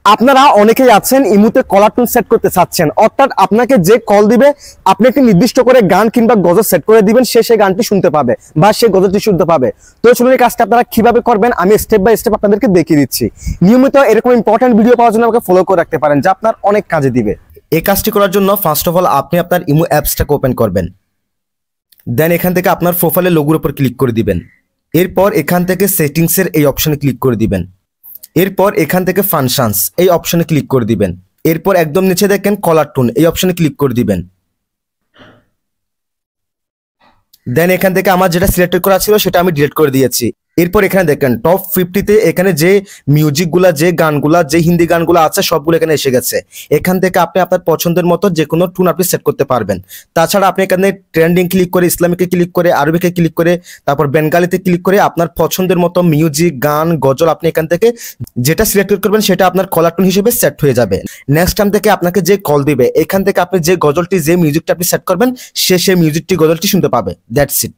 আপনারা অনেকেই আছেন ইমুতে কলার টোন সেট করতে চাচ্ছেন, অর্থাৎ আপনাকে যে কল দিবে আপনি একটি নির্দিষ্ট করে গান কিংবা গজল সেট করে দিবেন, সে সেই গানটি শুনতে পাবে বা সে গজলটি শুনতে পাবে। তো চলুন এই কাজটা আপনারা কিভাবে করবেন আমি স্টেপ বাই স্টেপ আপনাদেরকে দেখিয়ে দিচ্ছি। নিয়মিত এরকম ইম্পর্টেন্ট ভিডিও পাওয়ার জন্য আমাকে ফলো করে রাখতে পারেন, যা আপনার অনেক কাজে দিবে। এই কাজটি করার জন্য ফার্স্ট অফ অল আপনি আপনার ইমো অ্যাপসটাকে ওপেন করবেন। দেন এখান থেকে আপনার প্রোফাইলের লোগোর উপর ক্লিক করে দিবেন। এরপর এখান থেকে সেটিংসের এই অপশনে ক্লিক করে দিবেন। এরপর এখান থেকে ফাংশনস এই অপশনে ক্লিক করে দিবেন। এরপর একদম নিচে দেখেন কলার টোন এই অপশনে ক্লিক করে দিবেন। দেন এখান থেকে আমার যেটা সিলেক্ট করা ছিল সেটা আমি ডিলিট করে দিয়েছি। এরপর এখানে দেখেন টপ 50-তে এখানে যে মিউজিকগুলা, যে গানগুলা, যে হিন্দি গানগুলো আছে সবগুলো এখানে এসে গেছে। এখান থেকে আপনি আপনার পছন্দের মতো যে কোনো টুন আপনি সেট করতে পারবেন। তাছাড়া আপনি এখানে ট্রেন্ডিং ক্লিক করে, ইসলামিকে ক্লিক করে, আরবিকে ক্লিক করে, তারপর বেঙ্গালিতে ক্লিক করে আপনার পছন্দের মতো মিউজিক, গান, গজল আপনি এখান থেকে যেটা সিলেক্ট করবেন সেটা আপনার কলার টোন হিসেবে সেট হয়ে যাবে। নেক্সট টাইম থেকে আপনাকে যে কল দিবে এখান থেকে আপনি যে গজলটি, যে মিউজিকটা আপনি সেট করবেন সে মিউজিকটি, গজলটি শুনতে পাবে। That's it.